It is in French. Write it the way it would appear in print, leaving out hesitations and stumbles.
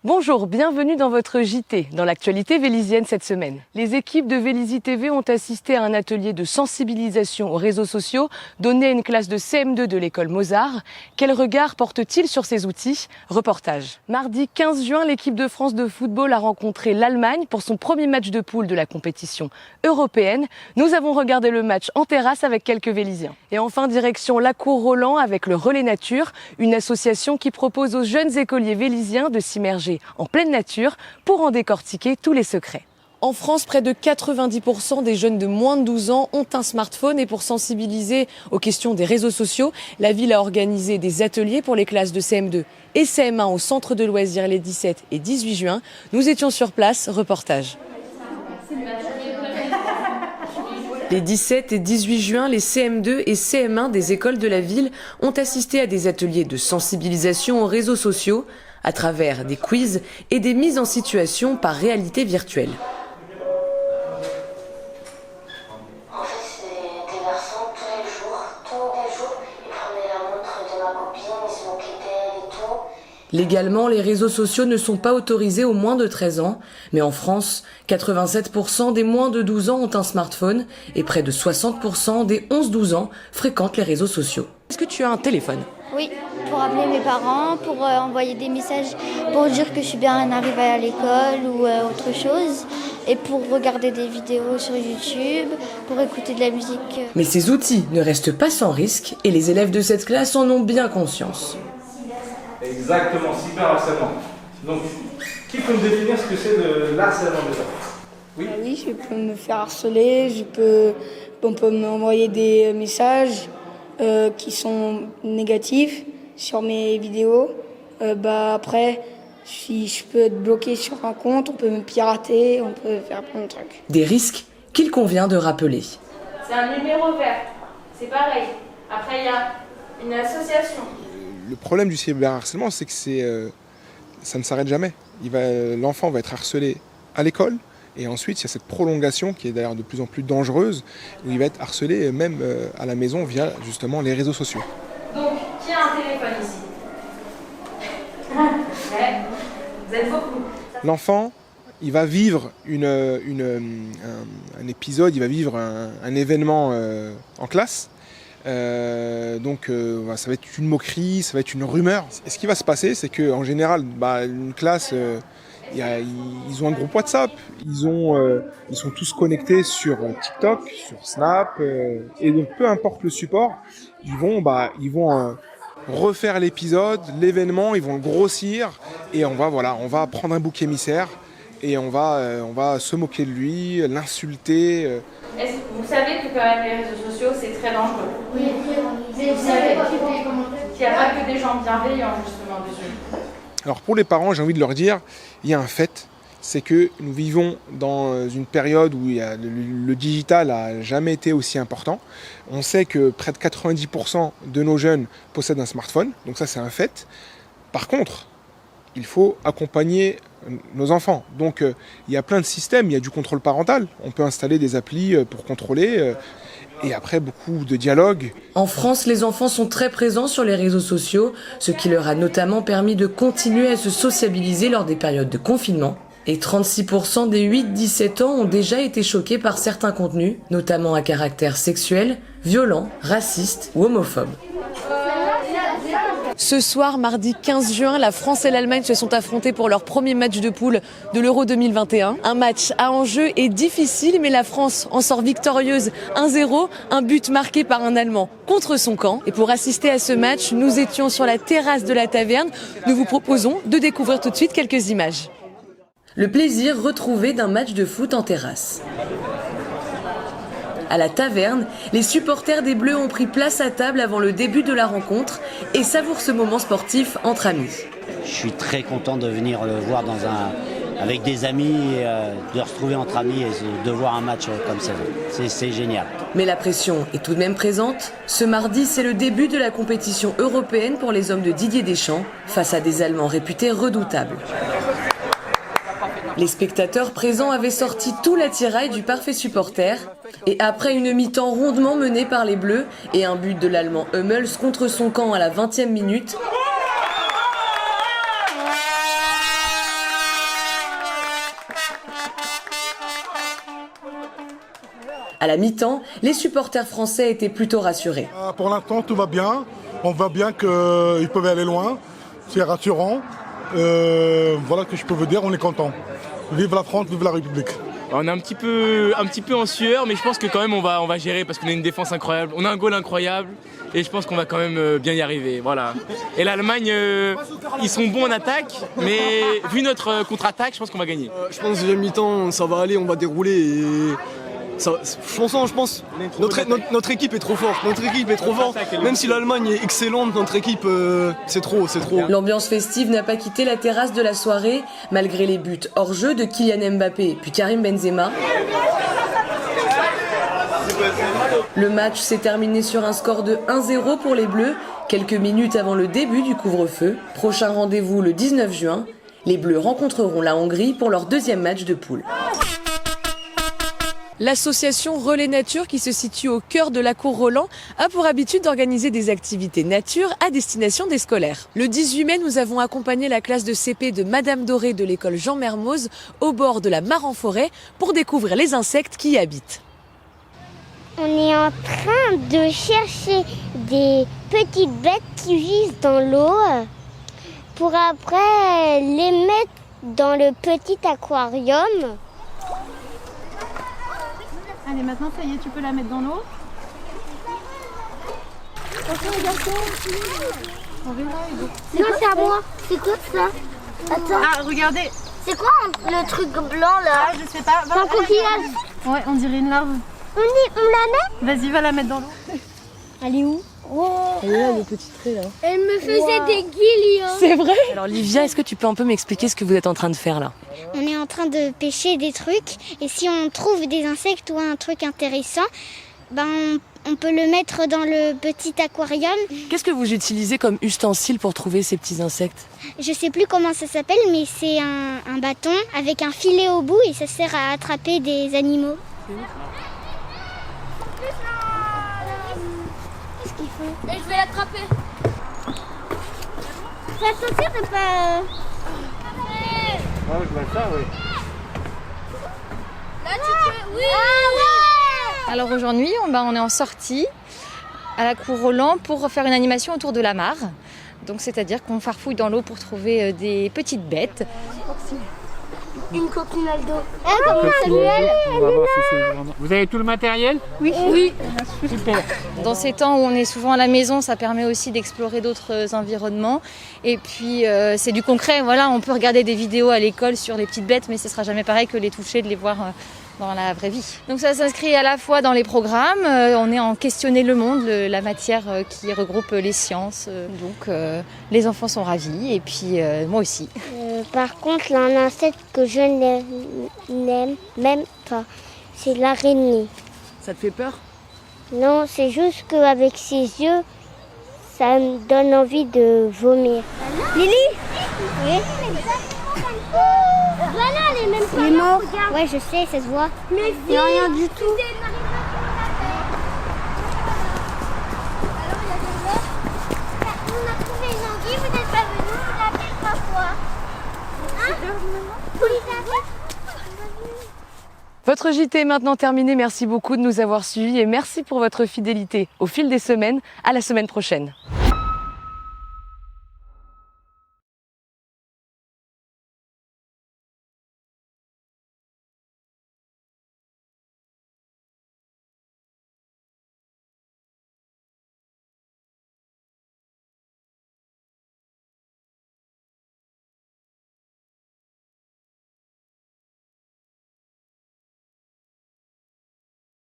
Bonjour, bienvenue dans votre JT, dans l'actualité vélisienne cette semaine. Les équipes de Vélizy TV ont assisté à un atelier de sensibilisation aux réseaux sociaux donné à une classe de CM2 de l'école Mozart. Quel regard porte-t-il sur ces outils? Reportage. Mardi 15 juin, l'équipe de France de football a rencontré l'Allemagne pour son premier match de poule de la compétition européenne. Nous avons regardé le match en terrasse avec quelques Vélysiens. Et enfin, direction la Cour Roland avec le Relais Nature, une association qui propose aux jeunes écoliers vélysiens de s'immerger en pleine nature pour en décortiquer tous les secrets. En France, près de 90% des jeunes de moins de 12 ans ont un smartphone et pour sensibiliser aux questions des réseaux sociaux, la ville a organisé des ateliers pour les classes de CM2 et CM1 au centre de loisirs les 17 et 18 juin. Nous étions sur place, reportage. Les 17 et 18 juin, les CM2 et CM1 des écoles de la ville ont assisté à des ateliers de sensibilisation aux réseaux sociaux à travers des quiz et des mises en situation par réalité virtuelle. En fait, c'est des garçons tous les jours, ils prenaient la montre de ma copine, ils se moquaient d'elle et tout. Légalement, les réseaux sociaux ne sont pas autorisés aux moins de 13 ans, mais en France, 87% des moins de 12 ans ont un smartphone et près de 60% des 11-12 ans fréquentent les réseaux sociaux. Est-ce que tu as un téléphone ? Oui, pour appeler mes parents, pour envoyer des messages, pour dire que je suis bien arrivée à l'école ou autre chose, et pour regarder des vidéos sur YouTube, pour écouter de la musique. Mais ces outils ne restent pas sans risque et les élèves de cette classe en ont bien conscience. Exactement, cyberharcèlement. Donc, qui peut me définir ce que c'est de l'harcèlement déjà? Oui. Oui, je peux me faire harceler, on peut m'envoyer des messages qui sont négatifs sur mes vidéos. Après, si je peux être bloqué sur un compte, on peut me pirater, on peut faire plein de trucs. Des risques qu'il convient de rappeler. C'est un numéro vert, c'est pareil. Après, il y a une association. Le problème du cyberharcèlement, c'est que ça ne s'arrête jamais. L'enfant va être harcelé à l'école, et ensuite il y a cette prolongation qui est d'ailleurs de plus en plus dangereuse, où il va être harcelé même à la maison via justement les réseaux sociaux. Donc, qui a un téléphone ici? Ouais, vous êtes beaucoup. L'enfant, il va vivre un épisode, il va vivre un événement en classe. Ça va être une moquerie, ça va être une rumeur. Et ce qui va se passer, c'est qu'en général, une classe, ils ont un groupe WhatsApp, ils sont tous connectés sur TikTok, sur Snap, et donc peu importe le support, ils vont refaire l'épisode, l'événement, ils vont le grossir, et on va prendre un bouc émissaire, et on va se moquer de lui, l'insulter. Est-ce que vous savez que quand même les réseaux sociaux c'est très dangereux? Oui, Mais vous savez qu'il n'y a pas que des gens bienveillants justement dessus. Alors pour les parents, j'ai envie de leur dire, il y a un fait, c'est que nous vivons dans une période où le digital n'a jamais été aussi important. On sait que près de 90% de nos jeunes possèdent un smartphone, donc ça c'est un fait. Par contre, il faut accompagner nos enfants. Donc il y a plein de systèmes, il y a du contrôle parental. On peut installer des applis pour contrôler et après beaucoup de dialogue. En France, les enfants sont très présents sur les réseaux sociaux, ce qui leur a notamment permis de continuer à se sociabiliser lors des périodes de confinement. Et 36% des 8-17 ans ont déjà été choqués par certains contenus, notamment à caractère sexuel, violent, raciste ou homophobe. Ce soir, mardi 15 juin, la France et l'Allemagne se sont affrontés pour leur premier match de poule de l'Euro 2021. Un match à enjeu et difficile, mais la France en sort victorieuse 1-0, un but marqué par un Allemand contre son camp. Et pour assister à ce match, nous étions sur la terrasse de la taverne. Nous vous proposons de découvrir tout de suite quelques images. Le plaisir retrouvé d'un match de foot en terrasse. À la taverne, les supporters des Bleus ont pris place à table avant le début de la rencontre et savourent ce moment sportif entre amis. Je suis très content de venir le voir avec des amis, de retrouver entre amis et de voir un match comme ça. C'est génial. Mais la pression est tout de même présente. Ce mardi, c'est le début de la compétition européenne pour les hommes de Didier Deschamps, face à des Allemands réputés redoutables. Les spectateurs présents avaient sorti tout l'attirail du parfait supporter. Et après une mi-temps rondement menée par les Bleus et un but de l'Allemand Hummels contre son camp à la 20e minute, À la mi-temps, les supporters français étaient plutôt rassurés. Pour l'instant, tout va bien. On voit bien qu'ils peuvent aller loin. C'est rassurant. Voilà ce que je peux vous dire, on est content. Vive la France, vive la République. On est un petit peu en sueur, mais je pense que quand même on va gérer parce qu'on a une défense incroyable, on a un goal incroyable et je pense qu'on va quand même bien y arriver. Voilà. Et l'Allemagne, ils sont bons en attaque, mais vu notre contre-attaque, je pense qu'on va gagner. Je pense que deuxième mi-temps, ça va aller, on va dérouler. Et ça, je pense notre équipe est trop forte. Notre équipe est trop forte. Même si l'Allemagne est excellente, notre équipe, c'est trop. L'ambiance festive n'a pas quitté la terrasse de la soirée, malgré les buts hors jeu de Kylian Mbappé puis Karim Benzema. Le match s'est terminé sur un score de 1-0 pour les Bleus, quelques minutes avant le début du couvre-feu. Prochain rendez-vous le 19 juin. Les Bleus rencontreront la Hongrie pour leur deuxième match de poule. L'association Relais Nature, qui se situe au cœur de la cour Roland, a pour habitude d'organiser des activités nature à destination des scolaires. Le 18 mai, nous avons accompagné la classe de CP de Madame Doré de l'école Jean Mermoz au bord de la mare en forêt pour découvrir les insectes qui y habitent. On est en train de chercher des petites bêtes qui vivent dans l'eau pour après les mettre dans le petit aquarium. Allez, maintenant, ça y est, tu peux la mettre dans l'eau. On verra, Hugo. Non, c'est à moi. C'est quoi ça? Attends. Ah, regardez. C'est quoi le truc blanc là? Ah, je sais pas. C'est un coquillage. Ouais, on dirait une larve. On la met? Vas-y, va la mettre dans l'eau. Elle est où? Elle est là, le petit trait là. Elle me faisait des guillis. C'est vrai? Alors Livia, est-ce que tu peux un peu m'expliquer ce que vous êtes en train de faire là? On est en train de pêcher des trucs et si on trouve des insectes ou un truc intéressant, on peut le mettre dans le petit aquarium. Qu'est-ce que vous utilisez comme ustensile pour trouver ces petits insectes? Je sais plus comment ça s'appelle, mais c'est un bâton avec un filet au bout et ça sert à attraper des animaux. Qu'est-ce qu'il faut? Et je vais l'attraper. Fais attention de pas... Ah, je vois ça, oui. Là, tu peux... Oui. Alors aujourd'hui, on est en sortie à la cour Roland pour faire une animation autour de la mare. Donc c'est-à-dire qu'on farfouille dans l'eau pour trouver des petites bêtes. Une coccinelle d'eau. Comme Samuel. On va voir si c'est vraiment... Vous avez tout le matériel? Oui. Super. Dans ces temps où on est souvent à la maison, ça permet aussi d'explorer d'autres environnements. Et puis c'est du concret. Voilà, on peut regarder des vidéos à l'école sur les petites bêtes, mais ce sera jamais pareil que les toucher, de les voir dans la vraie vie. Donc ça s'inscrit à la fois dans les programmes, on est en questionner le monde, la matière qui regroupe les sciences. Donc les enfants sont ravis et puis moi aussi. Par contre, il y a un insecte que je n'aime même pas. C'est l'araignée. Ça te fait peur? Non, c'est juste qu'avec ses yeux, ça me donne envie de vomir. Lily? Oui? Voilà, elle est même pas Il est mort. Ouais, je sais, ça se voit. Il n'y a rien du tout. On a trouvé une anguille, vous n'êtes pas venus, vous l'avez pas quoi? Hein? Vous les avez? Votre JT est maintenant terminé. Merci beaucoup de nous avoir suivis et merci pour votre fidélité. Au fil des semaines, à la semaine prochaine.